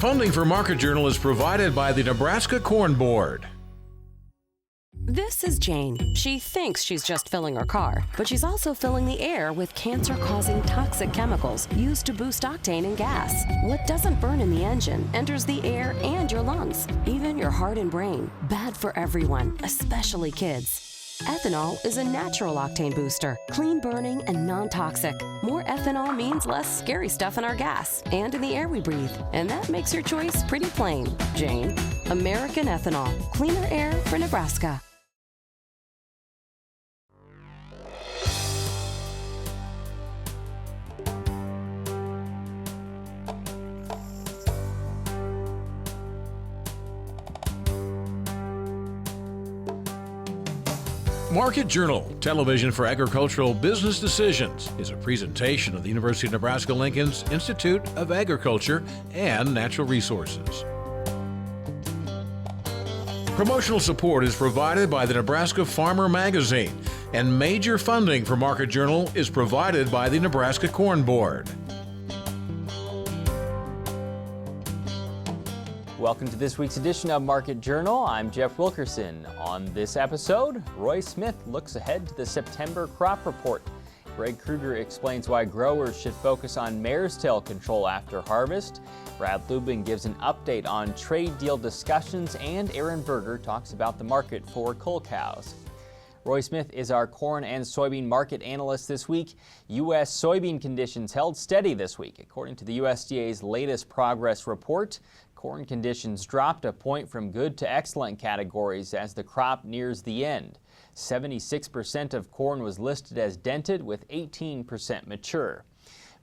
Funding for Market Journal is provided by the Nebraska Corn Board. This is Jane. She thinks she's just filling her car, but she's also filling the air with cancer-causing toxic chemicals used to boost octane in gas. What doesn't burn in the engine enters the air and your lungs, even your heart and brain. Bad for everyone, especially kids. Ethanol is a natural octane booster, clean burning and non-toxic. More ethanol means less scary stuff in our gas and in the air we breathe. And that makes your choice pretty plain, Jane. American Ethanol, cleaner air for Nebraska. Market Journal, television for agricultural business decisions, is a presentation of the University of Nebraska-Lincoln's Institute of Agriculture and Natural Resources. Promotional support is provided by the Nebraska Farmer Magazine, and major funding for Market Journal is provided by the Nebraska Corn Board. Welcome to this week's edition of Market Journal. I'm Jeff Wilkerson. On this episode, Roy Smith looks ahead to the September crop report. Greg Kruger explains why growers should focus on Marestail Control after harvest. Brad Lubben gives an update on trade deal discussions, and Aaron Berger talks about the market for cull cows. Roy Smith is our corn and soybean market analyst this week. U.S. soybean conditions held steady this week. According to the USDA's latest progress report, corn conditions dropped a point from good to excellent categories as the crop nears the end. 76% of corn was listed as dented, with 18% mature.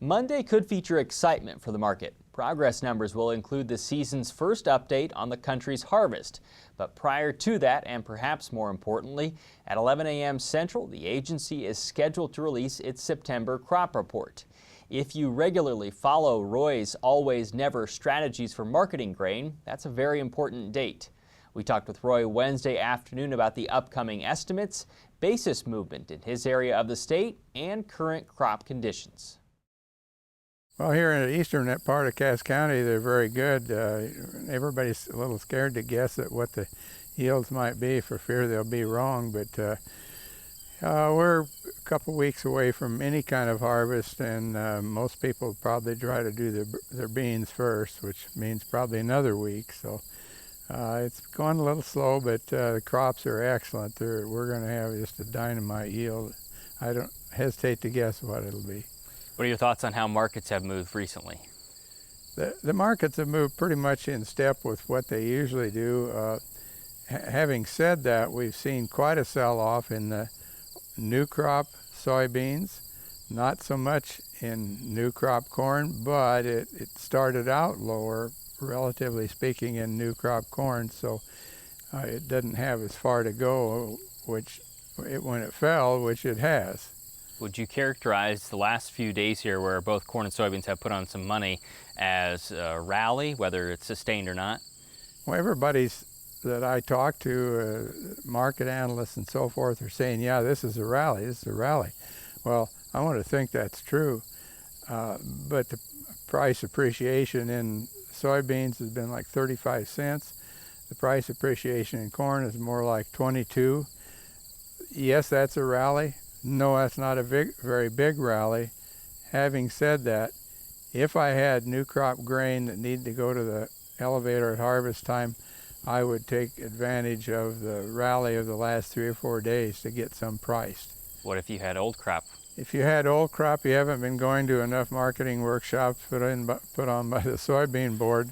Monday could feature excitement for the market. Progress numbers will include the season's first update on the country's harvest. But prior to that, and perhaps more importantly, at 11 a.m. Central, the agency is scheduled to release its September crop report. If you regularly follow Roy's always never strategies for marketing grain, that's a very important date. We talked with Roy Wednesday afternoon about the upcoming estimates, basis movement in his area of the state, and current crop conditions. Well, here in the eastern part of Cass County, they're very good. Everybody's a little scared to guess at what the yields might be for fear they'll be wrong, but we're a couple weeks away from any kind of harvest, and most people probably try to do their beans first, which means probably another week. So it's going a little slow, but the crops are excellent. We're going to have just a dynamite yield. I don't hesitate to guess what it'll be. What are your thoughts on how markets have moved recently? The markets have moved pretty much in step with what they usually do. Having said that, we've seen quite a sell-off in the new crop soybeans, not so much in new crop corn, but it started out lower, relatively speaking, in new crop corn, so it doesn't have as far to go, when it fell, which it has. Would you characterize the last few days here, where both corn and soybeans have put on some money, as a rally, whether it's sustained or not? Well, everybody's that I talk to, market analysts and so forth, are saying, yeah, this is a rally, this is a rally. Well, I want to think that's true, but the price appreciation in soybeans has been like 35 cents. The price appreciation in corn is more like 22. Yes, that's a rally. No, that's not a very big rally. Having said that, if I had new crop grain that needed to go to the elevator at harvest time, I would take advantage of the rally of the last 3 or 4 days to get some priced. What if you had old crop? If you had old crop, you haven't been going to enough marketing workshops put on by the soybean board,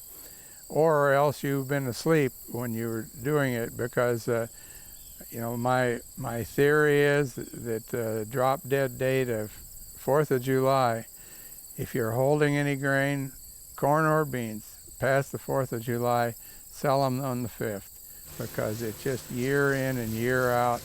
or else you've been asleep when you were doing it, because my theory is that drop dead date of 4th of July, if you're holding any grain, corn or beans, past the 4th of July, sell them on the 5th, because it's just year in and year out,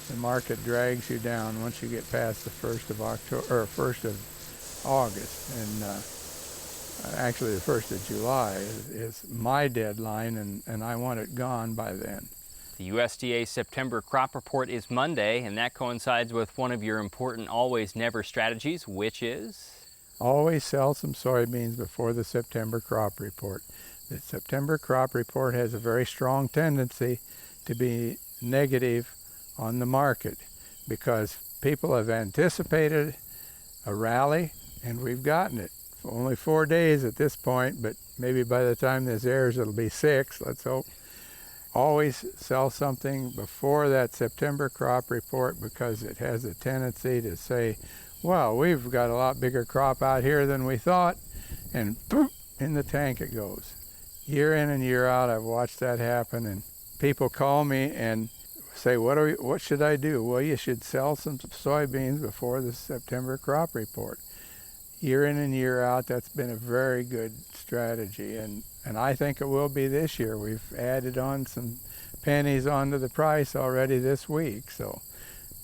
the market drags you down once you get past the 1st of October or 1st of August, and actually the 1st of July is my deadline, and I want it gone by then. The USDA September crop report is Monday, and that coincides with one of your important always never strategies, which is? Always sell some soybeans before the September crop report. The September crop report has a very strong tendency to be negative on the market because people have anticipated a rally, and we've gotten it. Only 4 days at this point, but maybe by the time this airs it'll be 6, let's hope. Always sell something before that September crop report because it has a tendency to say, well, we've got a lot bigger crop out here than we thought, and boop, in the tank it goes. Year in and year out, I've watched that happen, and people call me and say, what should I do? Well, you should sell some soybeans before the September crop report. Year in and year out, that's been a very good strategy, and I think it will be this year. We've added on some pennies onto the price already this week, so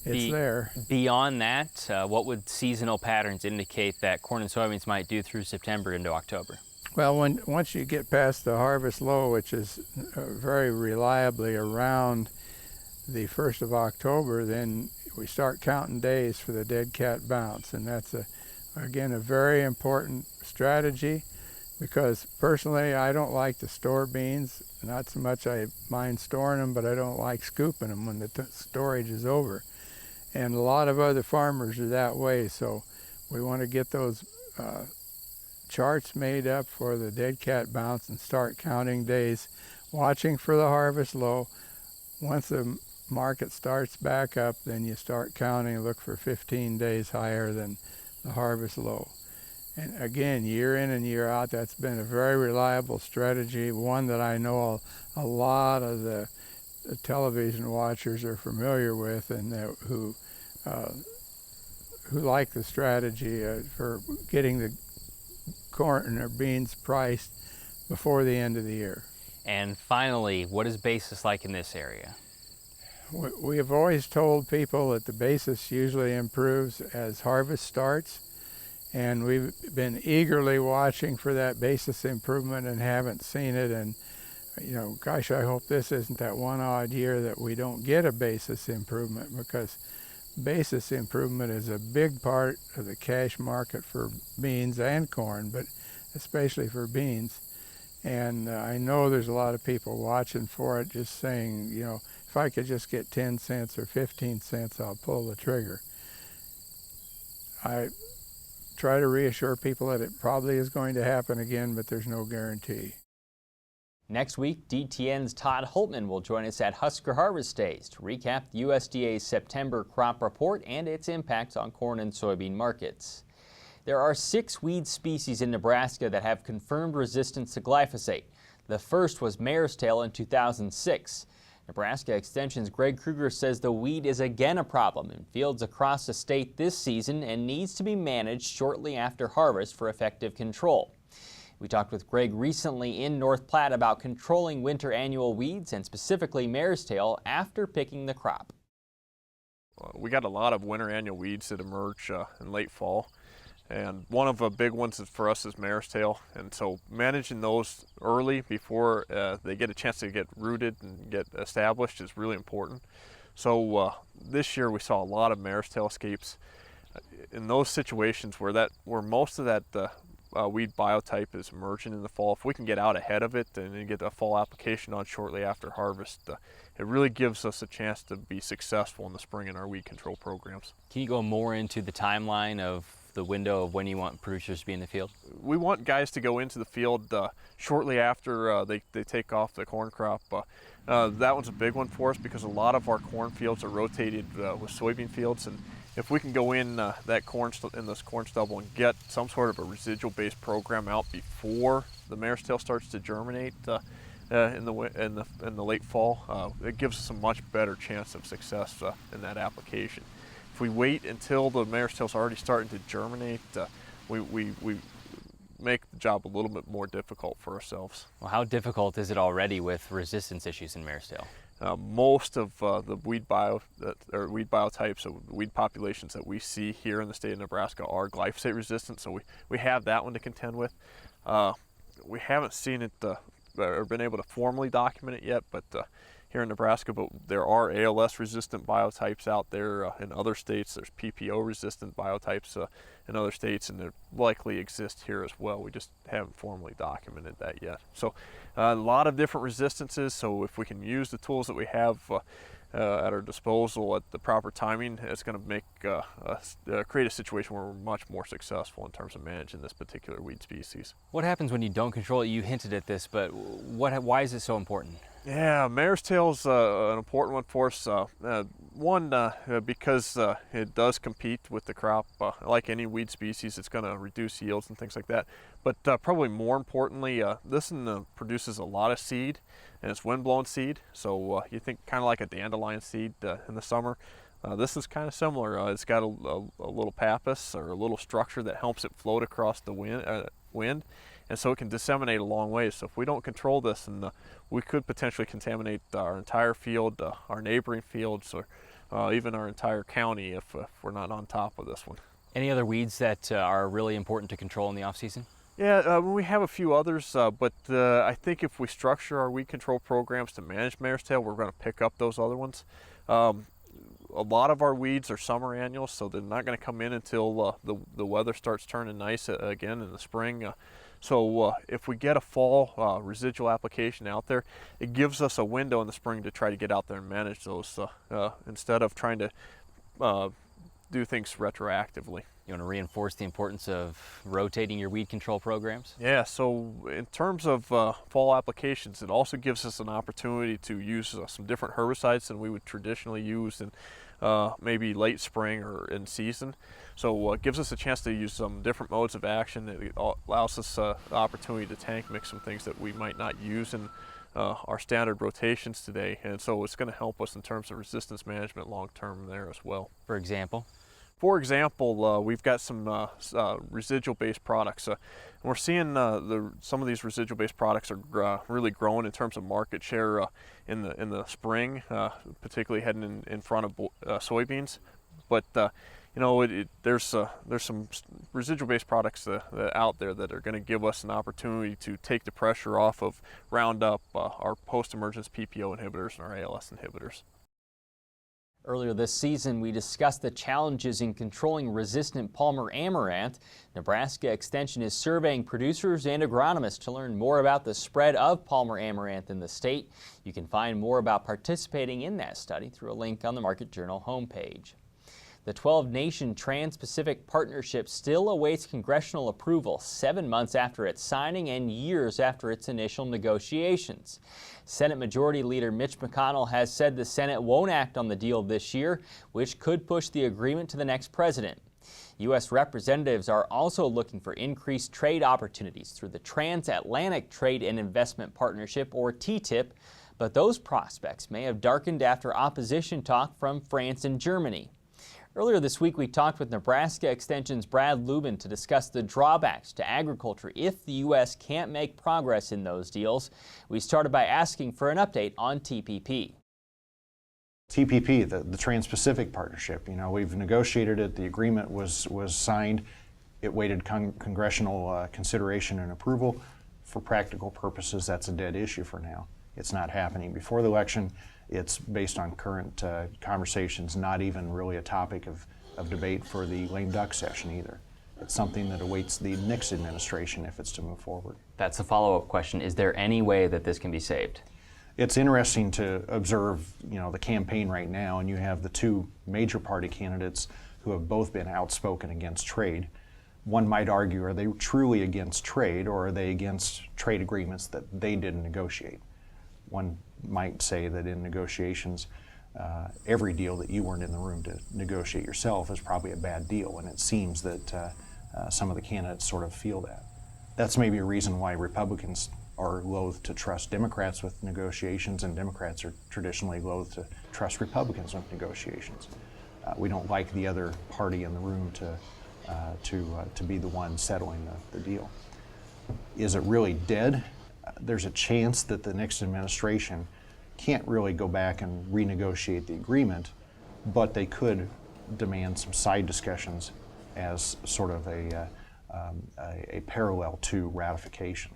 it's there. Beyond that, what would seasonal patterns indicate that corn and soybeans might do through September into October? Well, once you get past the harvest low, which is very reliably around the 1st of October, then we start counting days for the dead cat bounce, and that's again a very important strategy, because personally I don't like to store beans. Not so much I mind storing them, but I don't like scooping them when the storage is over, and a lot of other farmers are that way. So we want to get those charts made up for the dead cat bounce and start counting days, watching for the harvest low. Once the market starts back up, then you start counting, look for 15 days higher than the harvest low. And again, year in and year out, that's been a very reliable strategy, one that I know a lot of the television watchers are familiar with, and who like the strategy for getting the corn or beans priced before the end of the year. And finally, what is basis like in this area? We have always told people that the basis usually improves as harvest starts, and we've been eagerly watching for that basis improvement and haven't seen it. And gosh, I hope this isn't that one odd year that we don't get a basis improvement, because basis improvement is a big part of the cash market for beans and corn, but especially for beans. And I know there's a lot of people watching for it, just saying, if I could just get 10 cents or 15 cents, I'll pull the trigger. I try to reassure people that it probably is going to happen again, but there's no guarantee. Next week, DTN's Todd Holtman will join us at Husker Harvest Days to recap the USDA's September crop report and its impact on corn and soybean markets. There are 6 weed species in Nebraska that have confirmed resistance to glyphosate. The first was Marestail in 2006. Nebraska Extension's Greg Kruger says the weed is again a problem in fields across the state this season and needs to be managed shortly after harvest for effective control. We talked with Greg recently in North Platte about controlling winter annual weeds, and specifically Marestail, after picking the crop. We got a lot of winter annual weeds that emerge in late fall, and one of the big ones for us is Marestail, and so managing those early before they get a chance to get rooted and get established is really important. So this year we saw a lot of Marestail escapes in those situations where most of that weed biotype is emerging in the fall. If we can get out ahead of it and then get a fall application on shortly after harvest, it really gives us a chance to be successful in the spring in our weed control programs. Can you go more into the timeline of the window of when you want producers to be in the field? We want guys to go into the field shortly after they take off the corn crop. That one's a big one for us because a lot of our corn fields are rotated with soybean fields, and if we can go in this corn stubble and get some sort of a residual-based program out before the Marestail starts to germinate in the late fall, it gives us a much better chance of success in that application. If we wait until the Marestail's already starting to germinate, we make the job a little bit more difficult for ourselves. Well, how difficult is it already with resistance issues in Marestail? Most of the weed biotypes, so weed populations that we see here in the state of Nebraska are glyphosate resistant, so we have that one to contend with. We haven't seen it or been able to formally document it yet, but here in Nebraska, but there are ALS resistant biotypes out there in other states. There's PPO resistant biotypes in other states, and they likely exist here as well. We just haven't formally documented that yet. So a lot of different resistances, so if we can use the tools that we have at our disposal at the proper timing, it's going to make create a situation where we're much more successful in terms of managing this particular weed species. What happens when you don't control it? You hinted at this, but why is it so important? Yeah, Marestail's an important one for us. Because it does compete with the crop. Like any weed species, it's going to reduce yields and things like that. But probably more importantly, this one produces a lot of seed, and it's wind-blown seed. So you think kind of like a dandelion seed in the summer. This is kind of similar. It's got a little pappus, or a little structure that helps it float across the wind, and so it can disseminate a long ways. So if we don't control this, and we could potentially contaminate our entire field, our neighboring fields, or even our entire county if we're not on top of this one. Any other weeds that are really important to control in the off-season? Yeah, we have a few others, but I think if we structure our weed control programs to manage Marestail, we're going to pick up those other ones. A lot of our weeds are summer annuals, so they're not going to come in until the weather starts turning nice again in the spring. So if we get a fall residual application out there, it gives us a window in the spring to try to get out there and manage those instead of trying to do things retroactively. You want to reinforce the importance of rotating your weed control programs? Yeah, so in terms of fall applications, it also gives us an opportunity to use some different herbicides than we would traditionally use in maybe late spring or in season. So it gives us a chance to use some different modes of action. It allows us the opportunity to tank mix some things that we might not use in our standard rotations today. And so it's going to help us in terms of resistance management long term there as well. For example? For example, we've got some residual-based products. We're seeing some of these residual-based products are really growing in terms of market share in the spring, particularly heading in front of soybeans. But you know, there's some residual-based products out there that are going to give us an opportunity to take the pressure off of Roundup, our post-emergence PPO inhibitors, and our ALS inhibitors. Earlier this season, we discussed the challenges in controlling resistant Palmer Amaranth. Nebraska Extension is surveying producers and agronomists to learn more about the spread of Palmer Amaranth in the state. You can find more about participating in that study through a link on the Market Journal homepage. The 12-nation Trans-Pacific Partnership still awaits congressional approval 7 months after its signing and years after its initial negotiations. Senate Majority Leader Mitch McConnell has said the Senate won't act on the deal this year, which could push the agreement to the next president. U.S. representatives are also looking for increased trade opportunities through the Transatlantic Trade and Investment Partnership, or TTIP, but those prospects may have darkened after opposition talk from France and Germany. Earlier this week, we talked with Nebraska Extension's Brad Lubben to discuss the drawbacks to agriculture if the U.S. can't make progress in those deals. We started by asking for an update on TPP. TPP, the Trans-Pacific Partnership, you know, we've negotiated it, the agreement was signed, it waited congressional consideration and approval. For practical purposes, that's a dead issue for now. It's not happening before the election. It's based on current conversations, not even really a topic of debate for the lame duck session either. It's something that awaits the next administration if it's to move forward. That's a follow-up question. Is there any way that this can be saved? It's interesting to observe, you know, the campaign right now, and you have the two major party candidates who have both been outspoken against trade. One might argue, are they truly against trade, or are they against trade agreements that they didn't negotiate? One might say that in negotiations, every deal that you weren't in the room to negotiate yourself is probably a bad deal, and it seems that some of the candidates sort of feel that. That's maybe a reason why Republicans are loath to trust Democrats with negotiations, and Democrats are traditionally loath to trust Republicans with negotiations. We don't like the other party in the room to be the one settling the deal. Is it really dead? There's a chance that the next administration can't really go back and renegotiate the agreement, but they could demand some side discussions as sort of a parallel to ratification.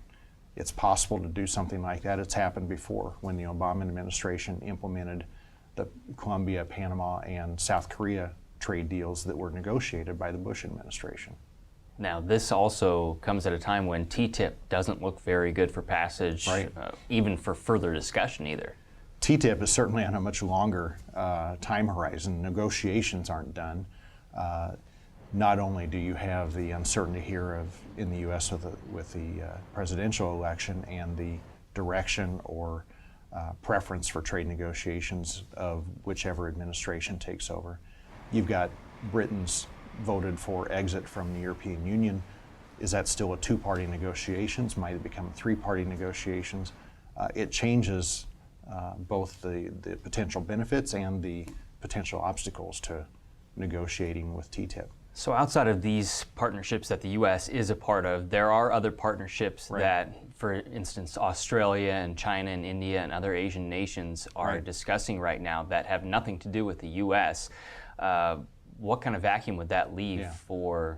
It's possible to do something like that. It's happened before when the Obama administration implemented the Colombia, Panama, and South Korea trade deals that were negotiated by the Bush administration. Now, this also comes at a time when TTIP doesn't look very good for passage, Right. Even for further discussion either. TTIP is certainly on a much longer time horizon. Negotiations aren't done. Not only do you have the uncertainty here in the U.S. with the presidential election and the direction or preference for trade negotiations of whichever administration takes over, you've got Britain's voted for exit from the European Union. Is that still a two-party negotiations? Might it become three-party negotiations? It changes both the potential benefits and the potential obstacles to negotiating with TTIP. So outside of these partnerships that the U.S. is a part of, there are other partnerships Right. that, for instance, Australia and China and India and other Asian nations are Right. discussing right now that have nothing to do with the U.S. What kind of vacuum would that leave Yeah. for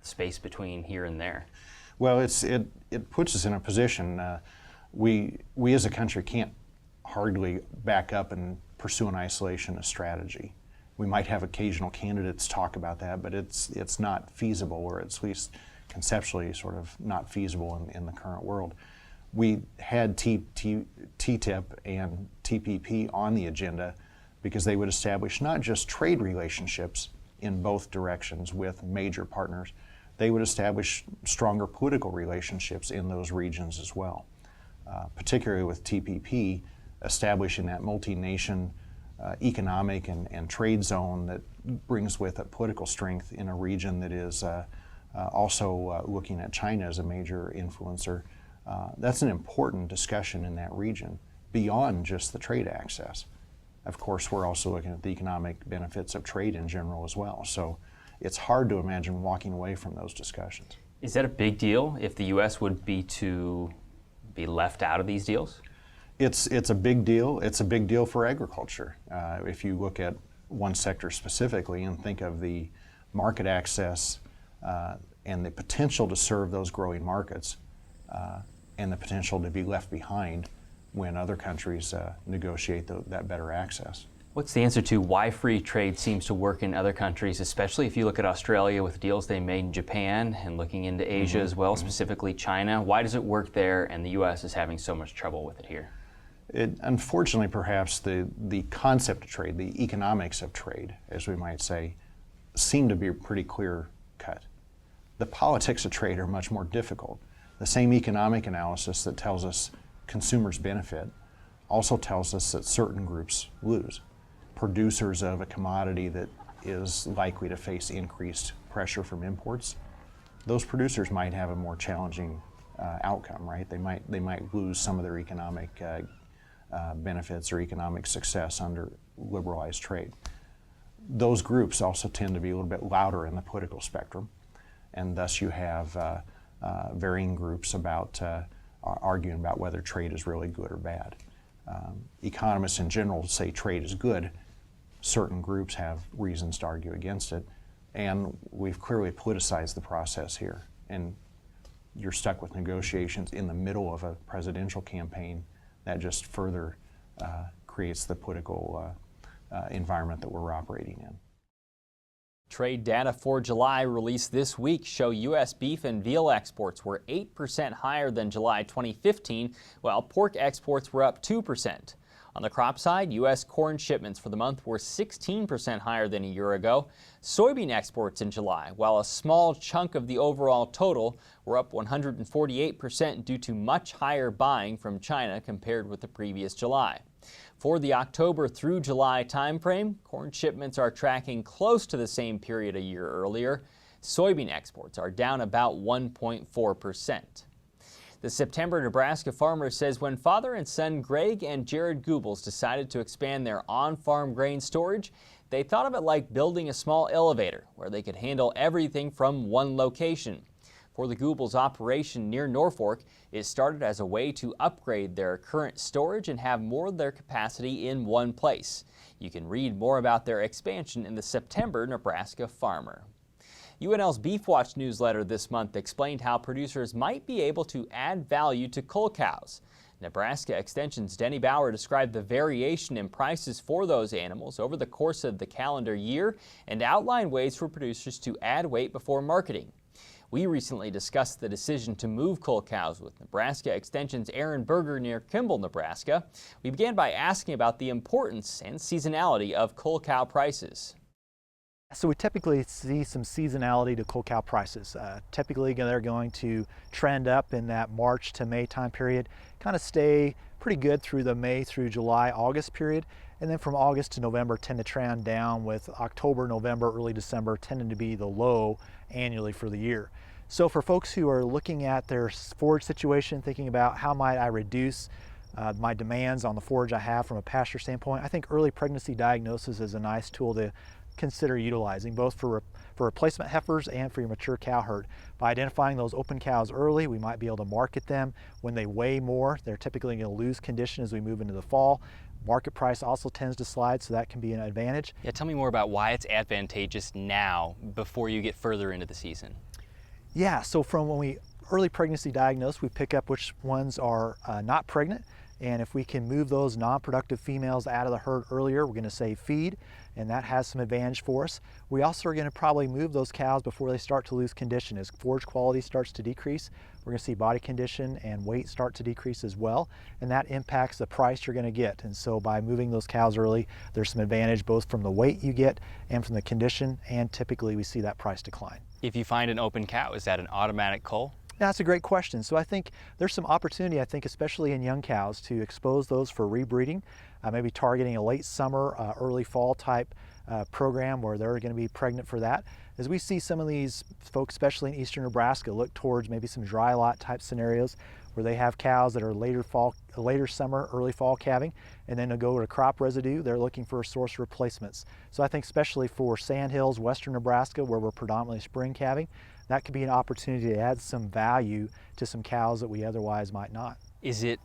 space between here and there? Well, it puts us in a position. We as a country can't hardly back up and pursue an isolationist strategy. We might have occasional candidates talk about that, but it's not feasible, or at least conceptually sort of not feasible in the current world. We had TTIP and TPP on the agenda because they would establish not just trade relationships in both directions with major partners, they would establish stronger political relationships in those regions as well. Particularly with TPP, establishing that multi-nation economic and trade zone that brings with it political strength in a region that is also looking at China as a major influencer. That's an important discussion in that region beyond just the trade access. Of course, we're also looking at the economic benefits of trade in general as well. So it's hard to imagine walking away from those discussions. Is that a big deal if the U.S. would be to be left out of these deals? It's a big deal. It's a big deal for agriculture. If you look at one sector specifically and think of the market access and the potential to serve those growing markets and the potential to be left behind when other countries negotiate that better access. What's the answer to why free trade seems to work in other countries, especially if you look at Australia with deals they made in Japan and looking into Asia as well, specifically China? Why does it work there and the U.S. is having so much trouble with it here? Unfortunately, perhaps the concept of trade, the economics of trade, as we might say, seem to be pretty clear cut. The politics of trade are much more difficult. The same economic analysis that tells us consumers benefit also tells us that certain groups lose. Producers of a commodity that is likely to face increased pressure from imports, those producers might have a more challenging outcome, right? They might lose some of their economic benefits or economic success under liberalized trade. Those groups also tend to be a little bit louder in the political spectrum, and thus you have varying groups about arguing about whether trade is really good or bad. Economists in general say trade is good. Certain groups have reasons to argue against it, and we've clearly politicized the process here. And you're stuck with negotiations in the middle of a presidential campaign that just further creates the political environment that we're operating in. Trade data for July released this week show U.S. beef and veal exports were 8% higher than July 2015, while pork exports were up 2%. On the crop side, U.S. corn shipments for the month were 16% higher than a year ago. Soybean exports in July, while a small chunk of the overall total, were up 148% due to much higher buying from China compared with the previous July. For the October through July timeframe, corn shipments are tracking close to the same period a year earlier. Soybean exports are down about 1.4%. The September Nebraska farmer says when father and son Greg and Jared Goebbels decided to expand their on-farm grain storage, they thought of it like building a small elevator where they could handle everything from one location. For the Goebbels operation near Norfolk, it started as a way to upgrade their current storage and have more of their capacity in one place. You can read more about their expansion in the September Nebraska Farmer. UNL's Beef Watch newsletter this month explained how producers might be able to add value to cull cows. Nebraska Extension's Denny Bauer described the variation in prices for those animals over the course of the calendar year and outlined ways for producers to add weight before marketing. We recently discussed the decision to move cull cows with Nebraska Extension's Aaron Berger near Kimball, Nebraska. We began by asking about the importance and seasonality of cull cow prices. So we typically see some seasonality to cull cow prices. Typically they're going to trend up in that March to May time period, kind of stay pretty good through the May through July, August period, and then from August to November tend to trend down, with October, November, early December tending to be the low annually for the year. So for folks who are looking at their forage situation, thinking about how might I reduce my demands on the forage I have from a pasture standpoint, I think early pregnancy diagnosis is a nice tool to consider utilizing, both for replacement heifers and for your mature cow herd. By identifying those open cows early, we might be able to market them when they weigh more. They're typically going to lose condition as we move into the fall. Market price also tends to slide, so that can be an advantage. Yeah, tell me more about why it's advantageous now before you get further into the season. Yeah, so from when we early pregnancy diagnose, we pick up which ones are not pregnant, and if we can move those non-productive females out of the herd earlier, we're going to save feed, and that has some advantage for us. We also are going to probably move those cows before they start to lose condition. As forage quality starts to decrease, we're going to see body condition and weight start to decrease as well, and that impacts the price you're going to get. And so by moving those cows early, there's some advantage both from the weight you get and from the condition, and typically we see that price decline. If you find an open cow, is that an automatic cull? That's a great question. So I think there's some opportunity, especially in young cows, to expose those for rebreeding, maybe targeting a late summer, early fall type program where they're going to be pregnant for that. As we see some of these folks, especially in eastern Nebraska, look towards maybe some dry lot type scenarios where they have cows that are later summer, early fall calving, and then to go to crop residue, they're looking for a source of replacements. So I think especially for sandhills, western Nebraska, where we're predominantly spring calving, that could be an opportunity to add some value to some cows that we otherwise might not. Is it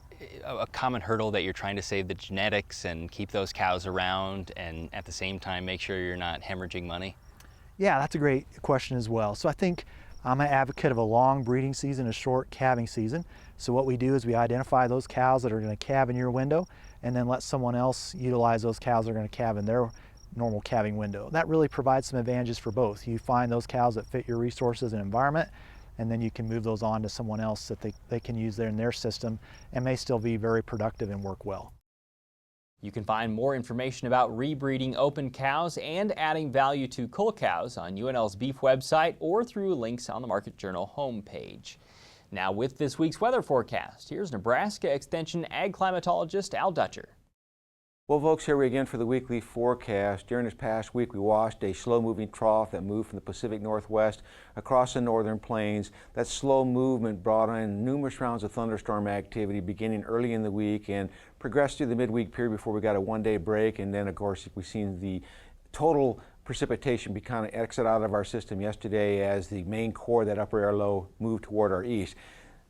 a common hurdle that you're trying to save the genetics and keep those cows around and at the same time make sure you're not hemorrhaging money? Yeah, that's a great question as well. So I think I'm an advocate of a long breeding season, a short calving season. So what we do is we identify those cows that are going to calve in your window and then let someone else utilize those cows that are going to calve in their normal calving window. That really provides some advantages for both. You find those cows that fit your resources and environment, and then you can move those on to someone else that they can use there in their system and may still be very productive and work well. You can find more information about rebreeding open cows and adding value to cull cows on UNL's Beef website or through links on the Market Journal homepage. Now with this week's weather forecast, here's Nebraska Extension ag climatologist Al Dutcher. Well, folks, here we again for the weekly forecast. During this past week, we watched a slow-moving trough that moved from the Pacific Northwest across the northern plains. That slow movement brought in numerous rounds of thunderstorm activity beginning early in the week and progressed through the midweek period before we got a one-day break. And then, of course, we've seen the total precipitation be kind of exit out of our system yesterday as the main core of that upper air low moved toward our east.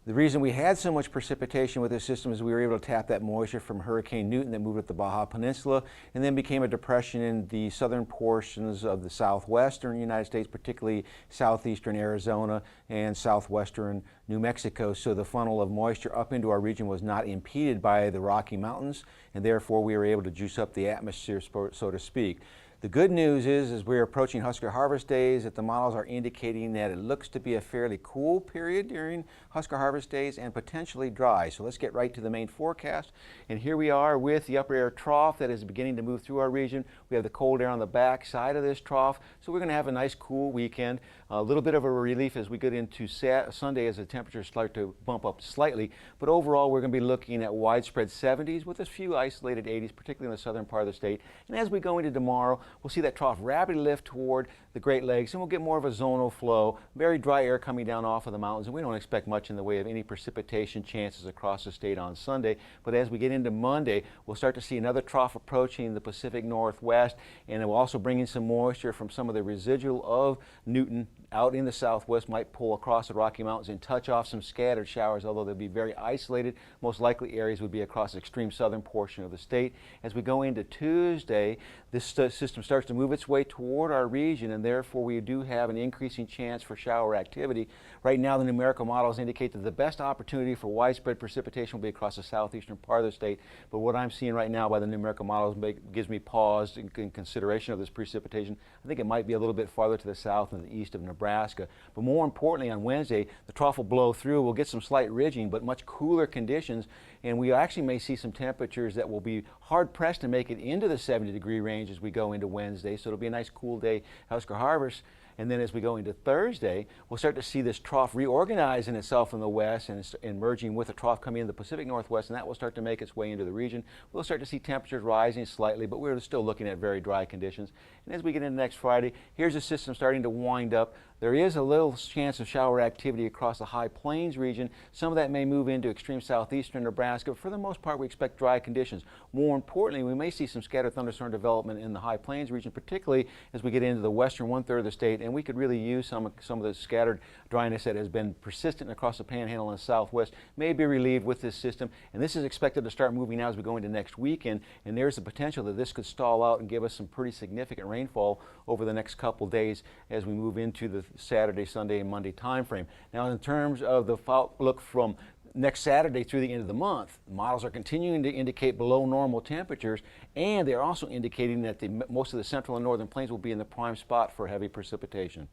The reason we had so much precipitation with this system is we were able to tap that moisture from Hurricane Newton that moved up the Baja Peninsula and then became a depression in the southern portions of the southwestern United States, particularly southeastern Arizona and southwestern New Mexico. So the funnel of moisture up into our region was not impeded by the Rocky Mountains, and therefore we were able to juice up the atmosphere, so to speak. The good news is we're approaching Husker harvest days, that the models are indicating that it looks to be a fairly cool period during Husker harvest days and potentially dry. So let's get right to the main forecast. And here we are with the upper air trough that is beginning to move through our region. We have the cold air on the back side of this trough. So we're going to have a nice cool weekend. A little bit of a relief as we get into Sunday as the temperatures start to bump up slightly. But overall, we're going to be looking at widespread 70s with a few isolated 80s, particularly in the southern part of the state. And as we go into tomorrow, we'll see that trough rapidly lift toward the Great Lakes, and we'll get more of a zonal flow, very dry air coming down off of the mountains, and we don't expect much in the way of any precipitation chances across the state on Sunday. But as we get into Monday, we'll start to see another trough approaching the Pacific Northwest, and it will also bring in some moisture from some of the residual of Newton out in the southwest, might pull across the Rocky Mountains and touch off some scattered showers, although they'll be very isolated. Most likely areas would be across the extreme southern portion of the state. As we go into Tuesday, this system system starts to move its way toward our region, and therefore we do have an increasing chance for shower activity. Right now, the numerical models indicate that the best opportunity for widespread precipitation will be across the southeastern part of the state. But what I'm seeing right now by the numerical models gives me pause in consideration of this precipitation. I think it might be a little bit farther to the south and the east of Nebraska. But more importantly, on Wednesday, the trough will blow through. We'll get some slight ridging, but much cooler conditions. And we actually may see some temperatures that will be hard-pressed to make it into the 70-degree range as we go into Wednesday. So it'll be a nice cool day, Husker harvest. And then as we go into Thursday, we'll start to see this trough reorganizing itself in the west and merging with a trough coming in the Pacific Northwest, and that will start to make its way into the region. We'll start to see temperatures rising slightly, but we're still looking at very dry conditions. And as we get into next Friday, here's the system starting to wind up. There is a little chance of shower activity across the High Plains region. Some of that may move into extreme southeastern Nebraska, but for the most part we expect dry conditions. More importantly, we may see some scattered thunderstorm development in the High Plains region, particularly as we get into the western one-third of the state, and we could really use some of the scattered dryness that has been persistent across the Panhandle and the Southwest may be relieved with this system, and this is expected to start moving now as we go into next weekend, and there's the potential that this could stall out and give us some pretty significant rainfall over the next couple days as we move into the Saturday, Sunday, and Monday time frame. Now, in terms of the outlook from next Saturday through the end of the month, models are continuing to indicate below normal temperatures, and they're also indicating that most of the central and northern plains will be in the prime spot for heavy precipitation.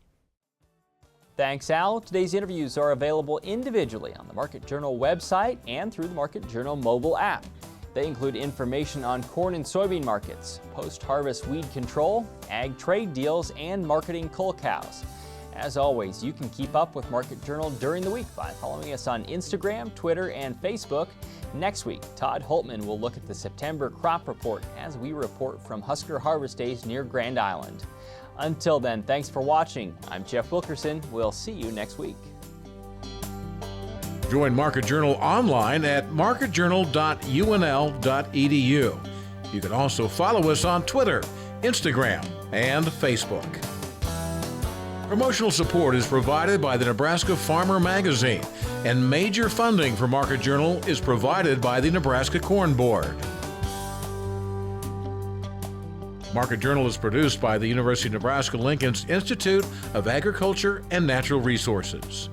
Thanks, Al. Today's interviews are available individually on the Market Journal website and through the Market Journal mobile app. They include information on corn and soybean markets, post-harvest weed control, ag trade deals, and marketing cull cows. As always, you can keep up with Market Journal during the week by following us on Instagram, Twitter, and Facebook. Next week, Todd Holtman will look at the September crop report as we report from Husker harvest days near Grand Island. Until then, thanks for watching. I'm Jeff Wilkerson. We'll see you next week. Join Market Journal online at marketjournal.unl.edu. You can also follow us on Twitter, Instagram, and Facebook. Promotional support is provided by the Nebraska Farmer Magazine, and major funding for Market Journal is provided by the Nebraska Corn Board. Market Journal is produced by the University of Nebraska-Lincoln's Institute of Agriculture and Natural Resources.